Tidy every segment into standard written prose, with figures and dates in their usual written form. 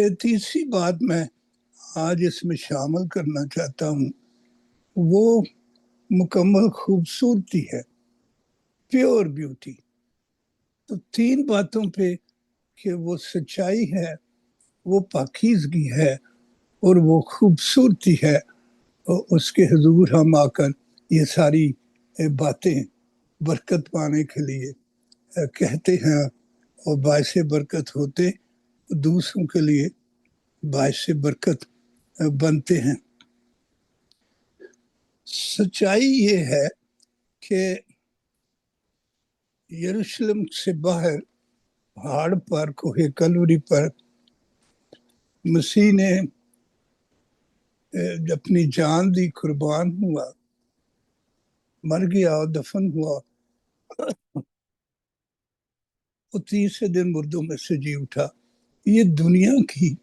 پھر تیسری بات میں آج اس میں شامل کرنا چاہتا ہوں، وہ مکمل خوبصورتی ہے، پیور بیوٹی۔ تو تین باتوں پہ کہ وہ سچائی ہے، وہ پاکیزگی ہے، اور وہ خوبصورتی ہے، اور اس کے حضور ہم آ کر یہ ساری باتیں برکت پانے کے لیے کہتے ہیں، اور باعث برکت ہوتے دوسروں کے لیے باعث برکت بنتے ہیں۔ سچائی یہ ہے کہ یروشلم سے باہر پہاڑ پر، کوہ کلوری پر مسیح نے اپنی جان دی، قربان ہوا، مر گیا اور دفن ہوا، وہ تیسرے دن مردوں میں سے جی اٹھا۔ یہ دنیا کی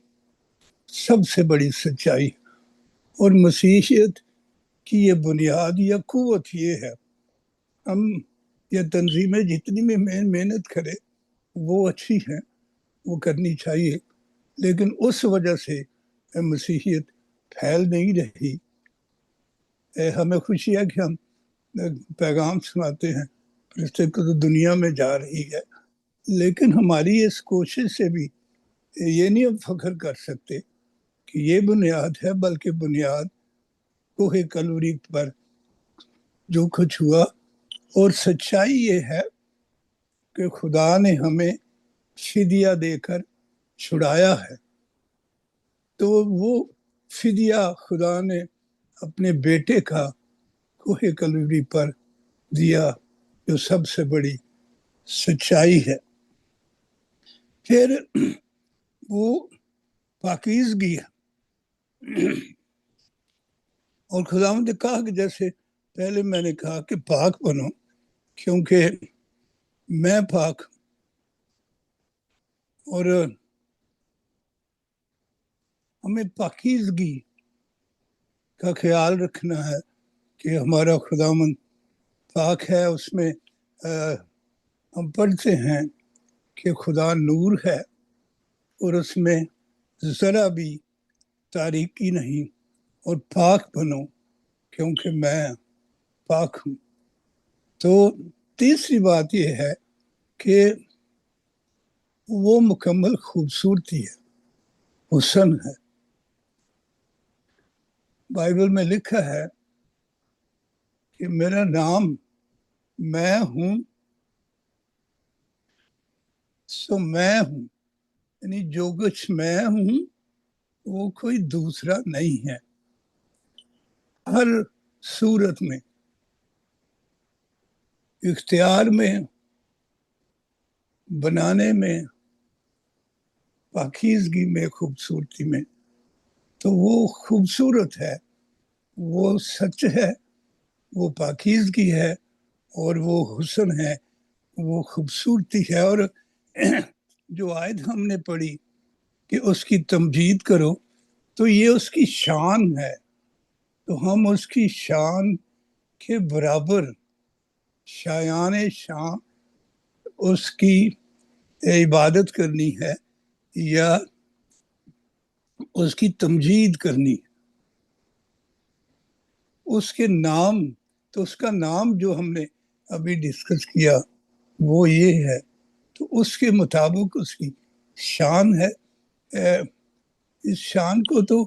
سب سے بڑی سچائی، اور مسیحیت کی یہ بنیاد یا قوت یہ ہے۔ ہم یہ تنظیمیں جتنی بھی محنت کرے وہ اچھی ہیں، وہ کرنی چاہیے، لیکن اس وجہ سے مسیحیت پھیل نہیں رہی۔ ہمیں خوشی ہے کہ ہم پیغام سناتے ہیں، فرشتے کو تو دنیا میں جا رہی ہے، لیکن ہماری اس کوشش سے بھی یہ نہیں ہم فخر کر سکتے کہ یہ بنیاد ہے، بلکہ بنیاد کوہ کلوری پر جو کچھ ہوا۔ اور سچائی یہ ہے کہ خدا نے ہمیں فدیہ دے کر چھڑایا ہے، تو وہ فدیہ خدا نے اپنے بیٹے کا کوہ کلوری پر دیا، جو سب سے بڑی سچائی ہے۔ پھر وہ پاکیزگی ہے، اور خداوند نے کہا کہ جیسے پہلے میں نے کہا کہ پاک بنو کیونکہ میں پاک ہوں۔ اور ہمیں پاکیزگی کا خیال رکھنا ہے کہ ہمارا خداوند پاک ہے۔ اس میں ہم پڑھتے ہیں کہ خدا نور ہے، اور اس میں ذرا بھی تاریکی نہیں، اور پاک بنو کیونکہ میں پاک ہوں۔ تو تیسری بات یہ ہے کہ وہ مکمل خوبصورتی ہے، حسن ہے۔ بائبل میں لکھا ہے کہ میرا نام میں ہوں، سو میں ہوں، یعنی جو کچھ میں ہوں وہ کوئی دوسرا نہیں ہے۔ ہر صورت میں، اختیار میں، بنانے میں، پاکیزگی میں، خوبصورتی میں، تو وہ خوبصورت ہے، وہ سچ ہے، وہ پاکیزگی ہے، اور وہ حسن ہے، وہ خوبصورتی ہے۔ اور جو آیت ہم نے پڑھی کہ اس کی تمجید کرو، تو یہ اس کی شان ہے، تو ہم اس کی شان کے برابر شایان شان اس کی عبادت کرنی ہے یا اس کی تمجید کرنی ہے۔ اس کے نام، تو اس کا نام جو ہم نے ابھی ڈسکس کیا وہ یہ ہے، تو اس کے مطابق اس کی شان ہے۔ اس شان کو تو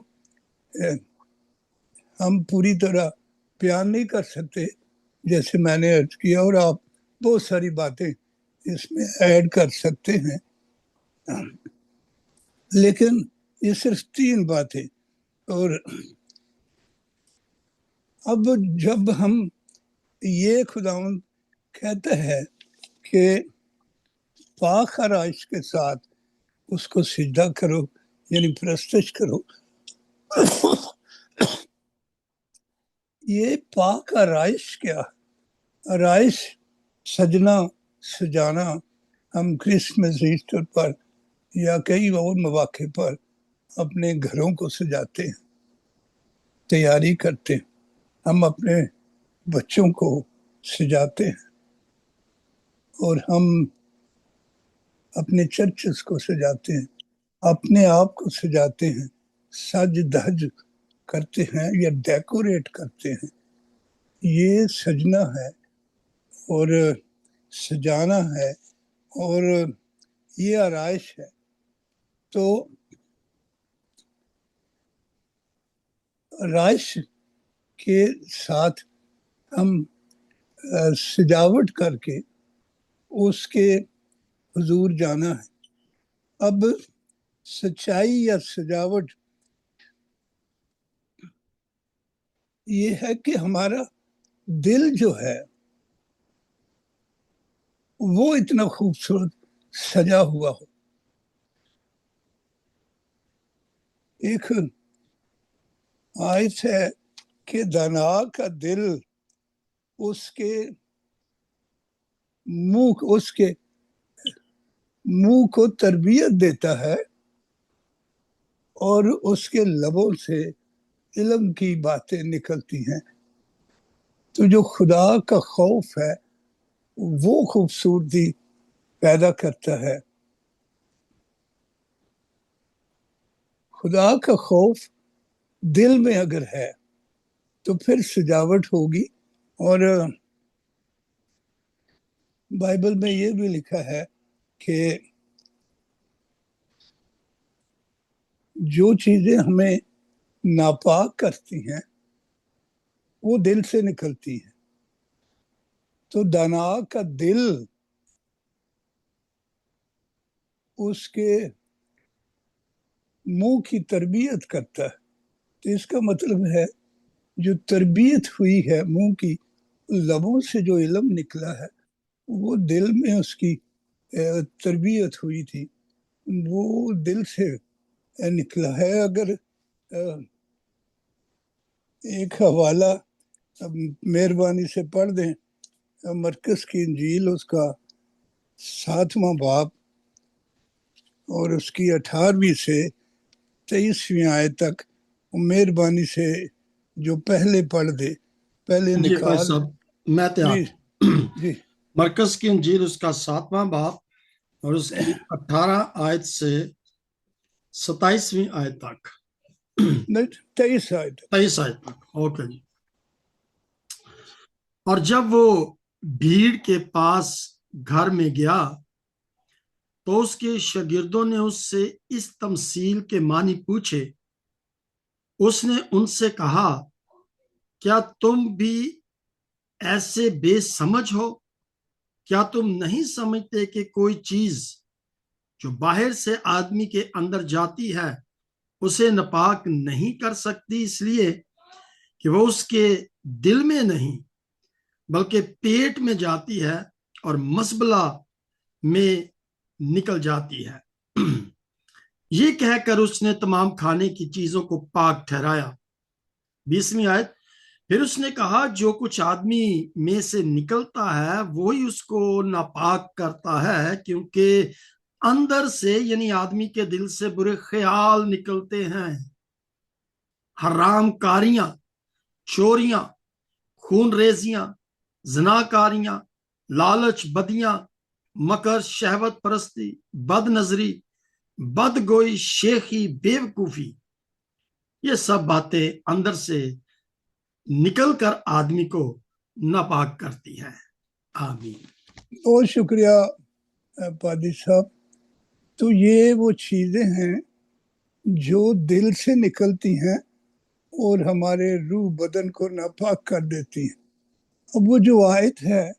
ہم پوری طرح بیان نہیں کر سکتے، جیسے میں نے عرض کیا، اور آپ بہت ساری باتیں اس میں ایڈ کر سکتے ہیں، لیکن یہ صرف تین باتیں۔ اور اب جب ہم یہ خداوند کہتا ہے کہ پاک آرائش کے ساتھ اس کو سجدہ کرو، یعنی پرستش کرو، یہ پاک آرائش کیا؟ آرائش سجنا، سجانا، ہم کرسمس، ایسٹر پر یا کئی اور مواقع پر اپنے گھروں کو سجاتے ہیں، تیاری کرتے ہیں، ہم اپنے بچوں کو سجاتے ہیں، اور ہم اپنے چرچز کو سجاتے ہیں۔ اپنے آپ کو سجاتے ہیں، سج دھج کرتے ہیں یا ڈیکوریٹ کرتے ہیں. یہ سجنا ہے اور سجانا ہے اور یہ آرائش ہے. تو آرائش کے ساتھ ہم سجاوٹ کر کے اس کے حضور جانا ہے. اب سچائی یا سجاوٹ یہ ہے کہ ہمارا دل جو ہے وہ اتنا خوبصورت سجا ہوا ہو. ایک آیت ہے کہ دانا کا دل اس کے منہ کو تربیت دیتا ہے اور اس کے لبوں سے علم کی باتیں نکلتی ہیں. تو جو خدا کا خوف ہے وہ خوبصورتی پیدا کرتا ہے. خدا کا خوف دل میں اگر ہے تو پھر سجاوٹ ہوگی. اور بائبل میں یہ بھی لکھا ہے کہ جو چیزیں ہمیں ناپاک کرتی ہیں وہ دل سے نکلتی ہیں. تو دانا کا دل اس کے منہ کی تربیت کرتا ہے. تو اس کا مطلب ہے جو تربیت ہوئی ہے منہ کی لبوں سے جو علم نکلا ہے وہ دل میں اس کی تربیت ہوئی تھی، وہ دل سے نکلا ہے. اگر ایک حوالہ مہربانی سے پڑھ دیں، مرکز کی انجیل اس کا 7واں باب اور اس کی 18ویں سے 23ویں آیت تک، مہربانی سے جو پہلے پڑھ دے پہلے جی بھائی نکال. صاحب میں تیار. جی مرکز کی انجیل اس کا 7واں باب اور اس کی 18 آیت سے 27ویں آیت تک. 23 آیت. 23 آیت تک. اوکے جی. اور جب وہ بھیڑ کے پاس گھر میں گیا تو اس کے شاگردوں نے اس سے اس تمثیل کے معنی پوچھے. اس نے ان سے کہا، کیا تم بھی ایسے بے سمجھ ہو؟ کیا تم نہیں سمجھتے کہ کوئی چیز جو باہر سے آدمی کے اندر جاتی ہے اسے ناپاک نہیں کر سکتی، اس لیے کہ وہ اس کے دل میں نہیں بلکہ پیٹ میں جاتی ہے اور مزبلہ میں نکل جاتی ہے. یہ کہہ کر اس نے تمام کھانے کی چیزوں کو پاک ٹھہرایا. 20ویں آیت. پھر اس نے کہا، جو کچھ آدمی میں سے نکلتا ہے وہی اس کو ناپاک کرتا ہے، کیونکہ اندر سے یعنی آدمی کے دل سے برے خیال نکلتے ہیں، حرام کاریاں، چوریاں، خون ریزیاں، زناکاریاں، لالچ، بدیاں، مکر، شہوت پرستی، بد نظری، بد گوئی، شیخی، بیوقوفی. یہ سب باتیں اندر سے نکل کر آدمی کو ناپاک کرتی ہیں. آمین. بہت شکریہ پادری صاحب. تو یہ وہ چیزیں ہیں جو دل سے نکلتی ہیں اور ہمارے روح بدن کو ناپاک کر دیتی ہیں. اب وہ جو آیت ہے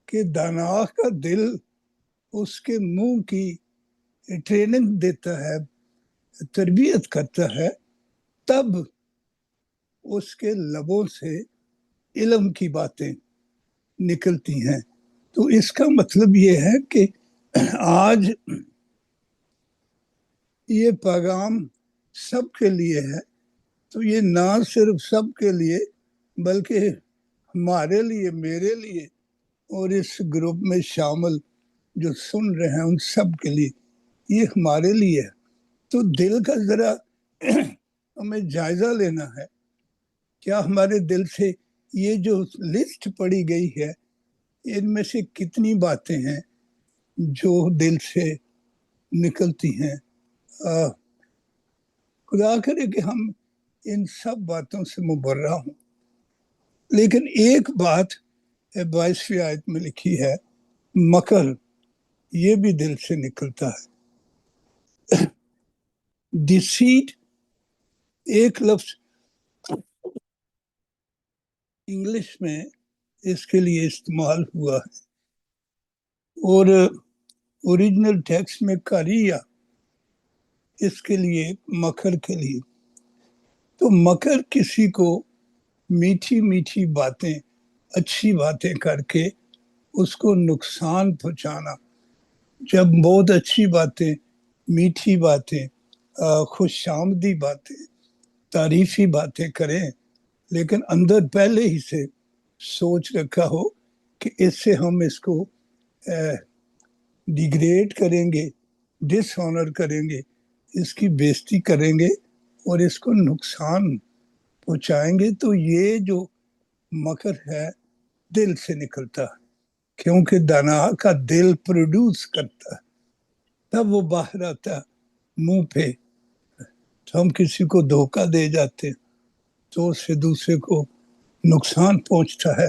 کہ دانا کا دل اس کے منہ کی ٹریننگ دیتا ہے، تربیت کرتا ہے، تب اس کے لبوں سے علم کی باتیں نکلتی ہیں. تو اس کا مطلب یہ ہے کہ آج یہ پیغام سب کے لیے ہے. تو یہ نہ صرف سب کے لیے بلکہ ہمارے لیے، میرے لیے اور اس گروپ میں شامل جو سن رہے ہیں ان سب کے لیے یہ ہمارے لیے ہے. تو دل کا ذرا ہمیں جائزہ لینا ہے. کیا ہمارے دل سے یہ جو لسٹ پڑی گئی ہے ان میں سے کتنی باتیں ہیں جو دل سے نکلتی ہیں. خدا کرے کہ ہم ان سب باتوں سے مبرہ ہوں. لیکن ایک بات 22ویں آیت میں لکھی ہے، مکر، یہ بھی دل سے نکلتا ہے. ڈیسیٹ ایک لفظ انگلش میں اس کے لیے استعمال ہوا ہے، اور اوریجنل ٹیکسٹ میں کاریا اس کے لیے، مکر کے لیے. تو مکر کسی کو میٹھی میٹھی باتیں، اچھی باتیں کر کے اس کو نقصان پہنچانا. جب بہت اچھی باتیں، میٹھی باتیں، خوش آمدی باتیں، تعریفی باتیں کریں، لیکن اندر پہلے ہی سے سوچ رکھا ہو کہ اس سے ہم اس کو ڈیگریڈ کریں گے، ڈس آنر کریں گے، اس کی بےزتی کریں گے اور اس کو نقصان پہنچائیں گے، تو یہ جو مکر ہے دل سے نکلتا ہے. کیونکہ دانا کا دل پروڈیوس کرتا ہے، تب وہ باہر آتا ہے منہ پہ. تو ہم کسی کو دھوکہ دے جاتے ہیں تو اس سے دوسرے کو نقصان پہنچتا ہے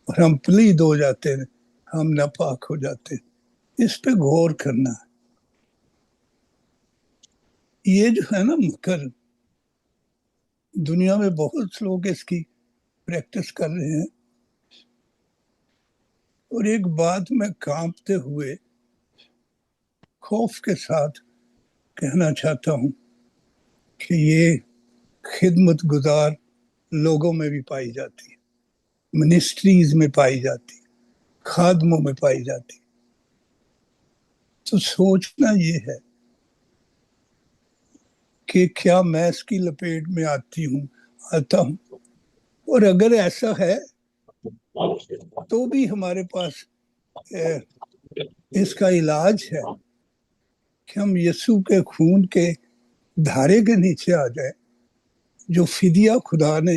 اور ہم پلید ہو جاتے ہیں، ہم ناپاک ہو جاتے ہیں. اس پہ غور کرنا ہے. یہ جو ہے نا مکر، دنیا میں بہت لوگ اس کی پریکٹس کر رہے ہیں. اور ایک بات میں کانپتے ہوئے خوف کے ساتھ کہنا چاہتا ہوں کہ یہ خدمت گزار لوگوں میں بھی پائی جاتی ہے، منسٹریز میں پائی جاتی ہے، خادموں میں پائی جاتی ہے. تو سوچنا یہ ہے کہ کیا میں اس کی لپیٹ میں آتا ہوں، اور اگر ایسا ہے تو بھی ہمارے پاس اس کا علاج ہے کہ ہم یسوع کے خون کے دھارے کے نیچے آ جائیں. جو فدیہ خدا نے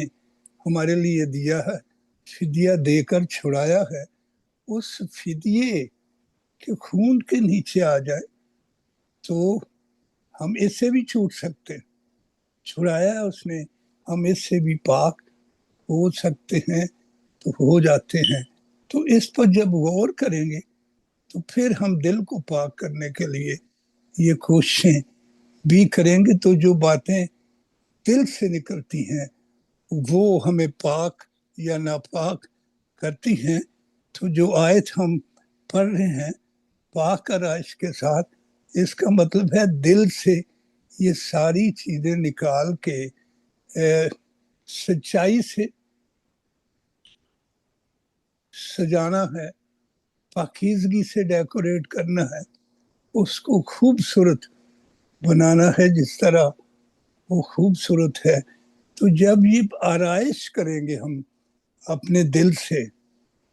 ہمارے لیے دیا ہے، فدیہ دے کر چھڑایا ہے، اس فدیے کے خون کے نیچے آ جائے تو ہم اس سے بھی چھوٹ سکتے ہیں. چھڑایا ہے اس نے، ہم اس سے بھی پاک ہو سکتے ہیں، تو ہو جاتے ہیں. تو اس پر جب غور کریں گے تو پھر ہم دل کو پاک کرنے کے لیے یہ کوششیں بھی کریں گے. تو جو باتیں دل سے نکلتی ہیں وہ ہمیں پاک یا ناپاک کرتی ہیں. تو جو آیت ہم پڑھ رہے ہیں پاک آرائش کے ساتھ، اس کا مطلب ہے دل سے یہ ساری چیزیں نکال کے سچائی سے سجانا ہے، پاکیزگی سے ڈیکوریٹ کرنا ہے، اس کو خوبصورت بنانا ہے جس طرح وہ خوبصورت ہے. تو جب یہ آرائش کریں گے ہم اپنے دل سے،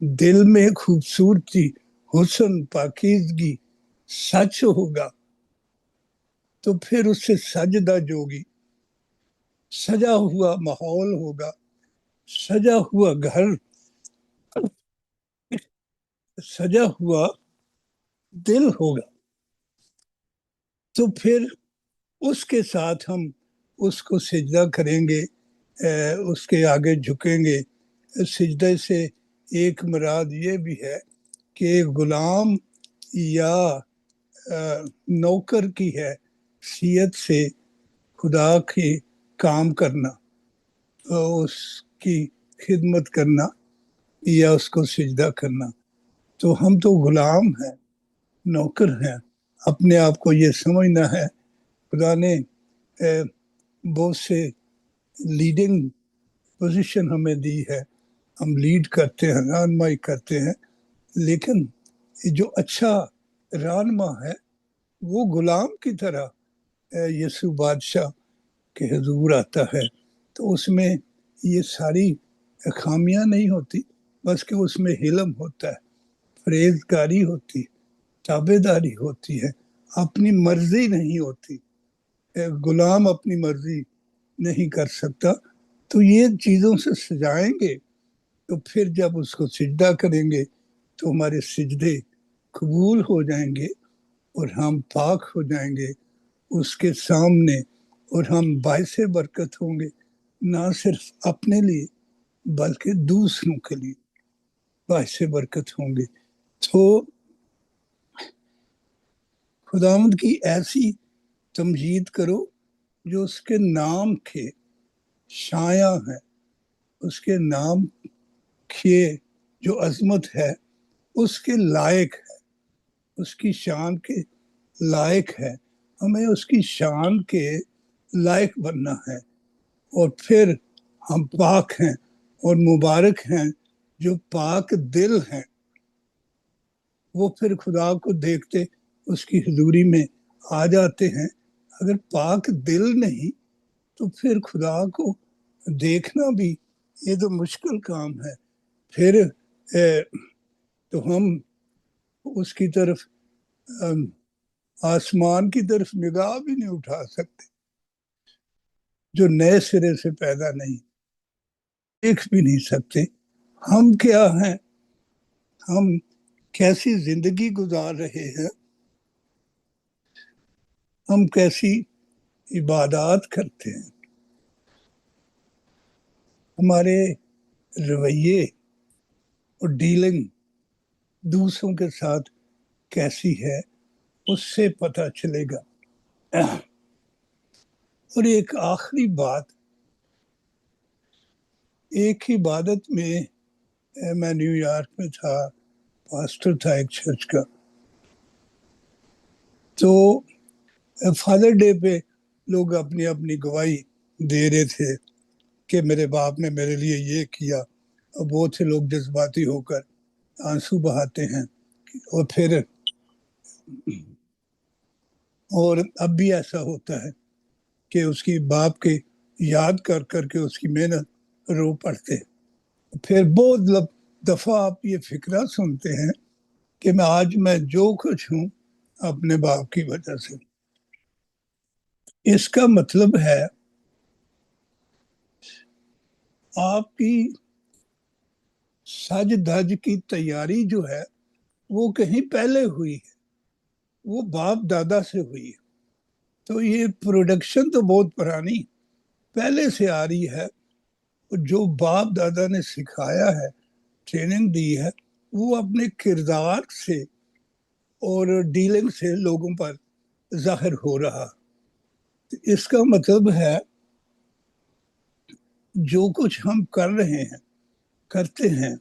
دل میں خوبصورتی، حسن، پاکیزگی، سچ ہوگا، تو پھر اس سے سجدہ جوگی، سجا ہوا ماحول ہوگا، سجا ہوا گھر، سجا ہوا دل ہوگا. تو پھر اس کے ساتھ ہم اس کو سجدہ کریں گے، اس کے آگے جھکیں گے. سجدے سے ایک مراد یہ بھی ہے کہ غلام یا نوکر کی حیثیت سے خدا کے کام کرنا، اس کی خدمت کرنا یا اس کو سجدہ کرنا. تو ہم تو غلام ہیں، نوکر ہیں. اپنے آپ کو یہ سمجھنا ہے خدا نے بہت سے لیڈنگ پوزیشن ہمیں دی ہے، ہم لیڈ کرتے ہیں، رہنمائی کرتے ہیں، لیکن جو اچھا رہنما ہے وہ غلام کی طرح یسوع بادشاہ کے حضور آتا ہے. تو اس میں یہ ساری خامیاں نہیں ہوتی، بس کہ اس میں حلم ہوتا ہے، پرہیزگاری ہوتی ہے، تابع داری ہوتی ہے، اپنی مرضی نہیں ہوتی. غلام اپنی مرضی نہیں کر سکتا. تو یہ چیزوں سے سجائیں گے تو پھر جب اس کو سجدہ کریں گے تو ہمارے سجدے قبول ہو جائیں گے اور ہم پاک ہو جائیں گے اس کے سامنے، اور ہم باعث برکت ہوں گے، نہ صرف اپنے لیے بلکہ دوسروں کے لیے باعث برکت ہوں گے۔ تو خداوند کی ایسی تمجید کرو جو اس کے نام کے شایع ہے، اس کے نام کے جو عظمت ہے اس کے لائق ہے، اس کی شان کے لائق ہے۔ ہمیں اس کی شان کے لائق بننا ہے، اور پھر ہم پاک ہیں اور مبارک ہیں جو پاک دل ہیں، وہ پھر خدا کو دیکھتے اس کی حضوری میں آ جاتے ہیں۔ اگر پاک دل نہیں تو پھر خدا کو دیکھنا بھی یہ تو مشکل کام ہے۔ پھر تو ہم اس کی طرف آسمان کی طرف نگاہ بھی نہیں اٹھا سکتے، جو نئے سرے سے پیدا نہیں، دیکھ بھی نہیں سکتے ہم کیا ہیں، ہم کیسی زندگی گزار رہے ہیں، ہم کیسی عبادات کرتے ہیں، ہمارے رویے اور ڈیلنگ دوسروں کے ساتھ کیسی ہے، اس سے پتہ چلے گا۔ اور ایک آخری بات، ایک ہی عبادت میں نیو یارک میں تھا، پاسٹر تھا ایک چرچ کا، تو فادر ڈے پہ لوگ اپنی اپنی گواہی دے رہے تھے کہ میرے باپ نے میرے لیے یہ کیا، اور بہت سے لوگ جذباتی ہو کر آنسو بہاتے ہیں، اور پھر اور اب بھی ایسا ہوتا ہے کہ اس کی باپ کے یاد کر کر کے اس کی محنت رو پڑتے ہیں۔ پھر بہت دفعہ آپ یہ فکرہ سنتے ہیں کہ آج میں جو کچھ ہوں اپنے باپ کی وجہ سے۔ اس کا مطلب ہے آپ کی سج دھج کی تیاری جو ہے وہ کہیں پہلے ہوئی ہے، وہ باپ دادا سے ہوئی ہے۔ تو یہ پروڈکشن تو بہت پرانی پہلے سے آ رہی ہے، جو باپ دادا نے سکھایا ہے، ٹریننگ دی ہے، وہ اپنے کردار سے اور ڈیلنگ سے لوگوں پر ظاہر ہو رہا۔ اس کا مطلب ہے جو کچھ ہم کر رہے ہیں، کرتے ہیں،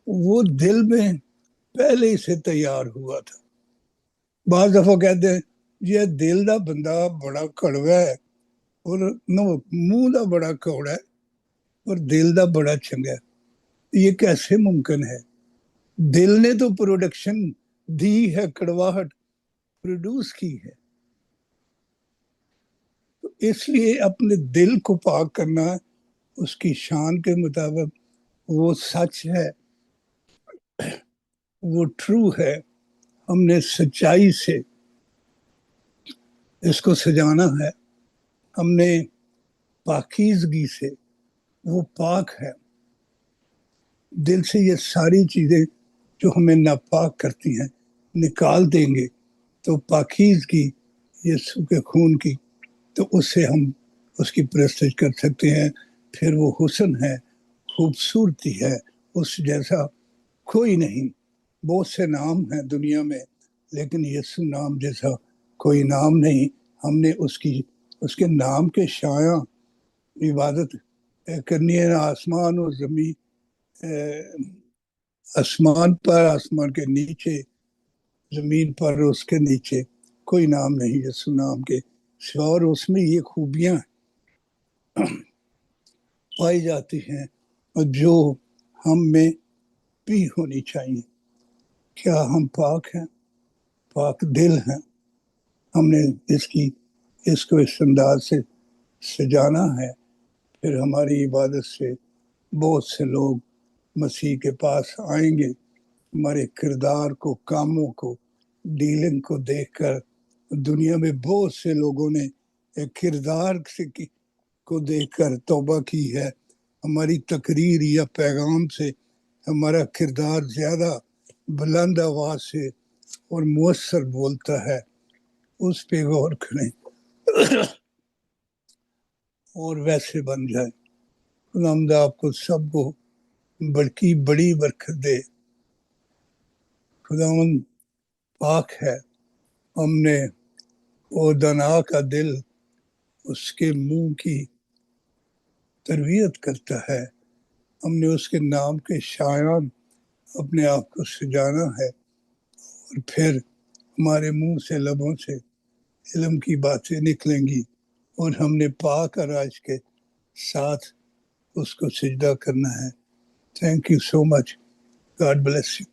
وہ دل میں پہلے سے تیار ہوا تھا۔ بعض دفعہ کہتے ہیں یہ دل دا بندہ بڑا کڑوا ہے، اور منہ دا بڑا کوڑا ہے اور دل دا بڑا چنگا ہے۔ یہ کیسے ممکن ہے؟ دل نے تو پروڈکشن دی ہے، کڑواہٹ پروڈیوس کی ہے۔ تو اس لیے اپنے دل کو پاک کرنا اس کی شان کے مطابق، وہ سچ ہے، وہ ٹرو ہے، ہم نے سچائی سے اس کو سجانا ہے، ہم نے پاکیزگی سے، وہ پاک ہے، دل سے یہ ساری چیزیں جو ہمیں ناپاک کرتی ہیں نکال دیں گے تو پاکیزگی یسوع کے خون کی، تو اس سے ہم اس کی پرستش کر سکتے ہیں۔ پھر وہ حسن ہے، خوبصورتی ہے، اس جیسا کوئی نہیں۔ بہت سے نام ہیں دنیا میں، لیکن یسوع نام جیسا کوئی نام نہیں۔ ہم نے اس کے نام کے شایع عبادت کرنی ہے۔ آسمان اور زمین، آسمان پر، آسمان کے نیچے، زمین پر اس کے نیچے کوئی نام نہیں یسوع نام کے سوا، اور اس میں یہ خوبیاں پائی جاتی ہیں اور جو ہم میں بھی ہونی چاہیے۔ کیا ہم پاک ہیں، پاک دل ہیں؟ ہم نے اس کو اس انداز سے سجانا ہے، پھر ہماری عبادت سے بہت سے لوگ مسیح کے پاس آئیں گے۔ ہمارے کردار کو، کاموں کو، ڈیلنگ کو دیکھ کر دنیا میں بہت سے لوگوں نے کردار کو دیکھ کر توبہ کی ہے۔ ہماری تقریر یا پیغام سے ہمارا کردار زیادہ بلند آواز سے اور مؤثر بولتا ہے، اس پہ غور کریں اور ویسے بن جائیں۔ خداوند آپ کو سب کو بڑی برکت دے۔ خداوند پاک ہے، ہم نے وہ دنا کا دل اس کے منہ کی تربیت کرتا ہے، ہم نے اس کے نام کے شایان اپنے آپ کو سجانا ہے، اور پھر ہمارے منہ سے لبوں سے علم کی باتیں نکلیں گی، اور ہم نے پاک آرائش کے ساتھ اس کو سجدہ کرنا ہے۔ Thank you so much, God bless you,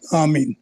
آمین۔